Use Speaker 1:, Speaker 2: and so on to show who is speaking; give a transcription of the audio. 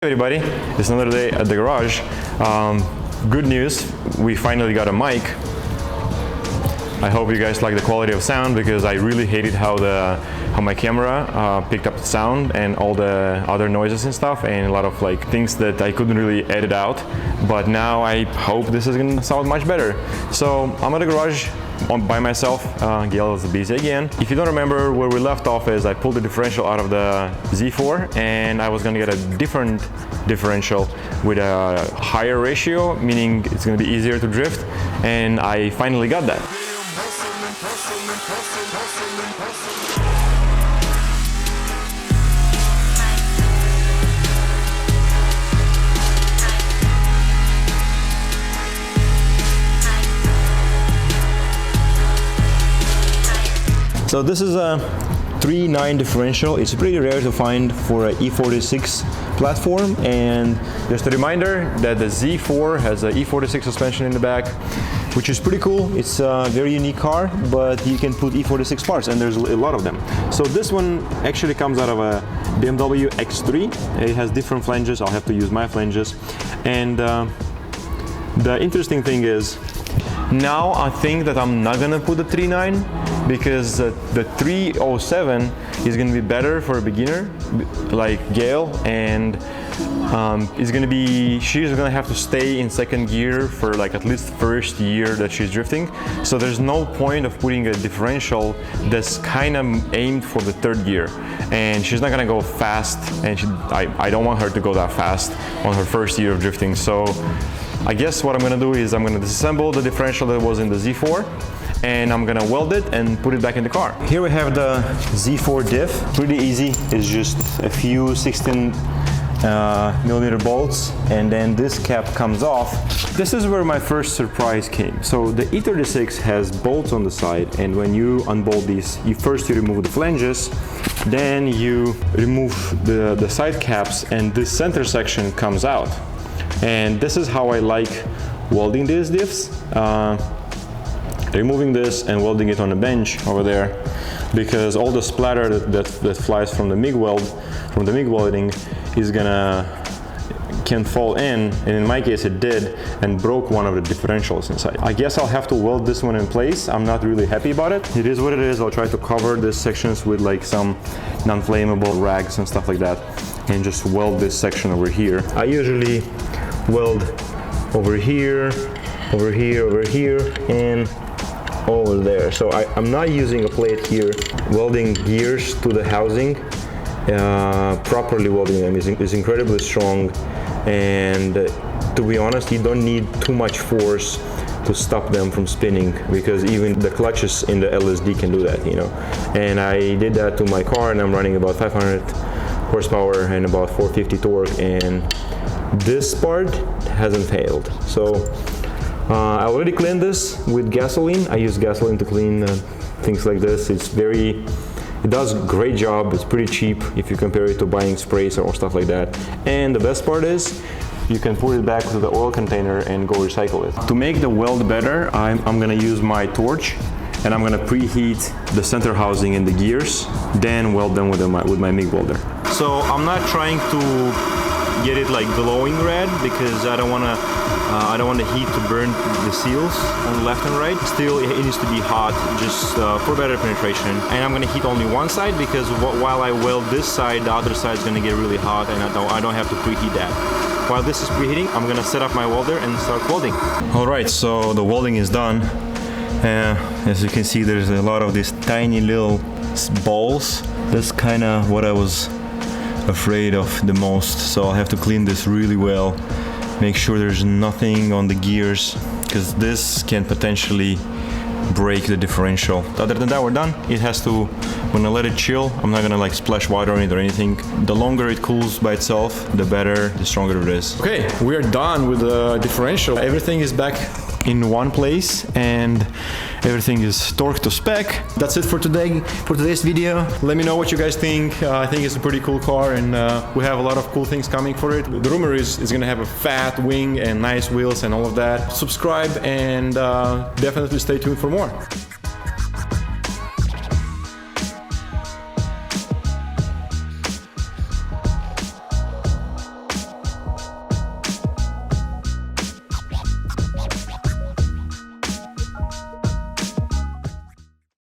Speaker 1: Hey everybody, it's another day at the garage. Good news, we finally got a mic. I hope you guys like the quality of sound because I really hated how my camera picked up the sound and all the other noises and stuff, and a lot of things that I couldn't really edit out. But now I hope this is gonna sound much better. So I'm at the garage by myself. Gail is busy again. If you don't remember, where we left off is I pulled the differential out of the Z4 and I was gonna get a different differential with a higher ratio, meaning it's gonna be easier to drift, and I finally got that. So this is a 3.9 differential. It's pretty rare to find for an E46 platform, and just a reminder that the Z4 has an E46 suspension in the back, which is pretty cool. It's a very unique car, but you can put E46 parts, and there's a lot of them. So this one actually comes out of a BMW X3. It has different flanges. I'll have to use my flanges. And the interesting thing is, now I think that I'm not gonna put the 3.9 because the 307 is gonna be better for a beginner like Gail, and she's gonna have to stay in second gear for at least first year that she's drifting. So there's no point of putting a differential that's kind of aimed for the third gear, and she's not gonna go fast, and I don't want her to go that fast on her first year of drifting. So I guess what I'm gonna do is I'm gonna disassemble the differential that was in the Z4, and I'm gonna weld it and put it back in the car. Here we have the Z4 diff. Pretty easy. It's just a few 16 millimeter bolts, and then this cap comes off. This is where my first surprise came. So the E36 has bolts on the side, and when you unbolt these, you remove the flanges, then you remove the side caps, and this center section comes out. And this is how I like welding these diffs. Removing this and welding it on a bench over there, because all the splatter that flies from the MIG welding can fall in, and in my case it did, and broke one of the differentials inside. I guess I'll have to weld this one in place. I'm not really happy about it. It is what it is. I'll try to cover these sections with some non-flammable rags and stuff like that, and just weld this section over here. I usually weld over here, over here, over here, and over there. So I'm not using a plate here. Welding gears to the housing, properly welding them is incredibly strong, and to be honest, you don't need too much force to stop them from spinning, because even the clutches in the LSD can do that, And I did that to my car, and I'm running about 500 horsepower and about 450 torque, and this part hasn't failed. So I already cleaned this with gasoline. I use gasoline to clean things like this. It does a great job. It's pretty cheap if you compare it to buying sprays or stuff like that. And the best part is you can put it back to the oil container and go recycle it. To make the weld better, I'm gonna use my torch, and I'm gonna preheat the center housing and the gears, then weld them with my MIG welder. So I'm not trying to get it glowing red, because I don't want the heat to burn the seals on the left and right. Still, it needs to be hot, just for better penetration. And I'm gonna heat only one side, because while I weld this side, the other side is gonna get really hot, and I don't have to preheat that. While this is preheating, I'm gonna set up my welder and start welding. All right, so the welding is done. As you can see, there's a lot of these tiny little balls. That's kind of what I was afraid of the most. So I'll have to clean this really well, make sure there's nothing on the gears, because this can potentially break the differential. Other than that, we're done. It has to, when I let it chill, I'm not gonna splash water on it or anything. The longer it cools by itself, the better, the stronger it is. Okay, we are done with the differential. Everything is back in one place, and everything is torqued to spec. That's it for today's video. Let me know what you guys think. I think it's a pretty cool car, and we have a lot of cool things coming for it. The rumor is it's gonna have a fat wing and nice wheels and all of that. Subscribe, and definitely stay tuned for more.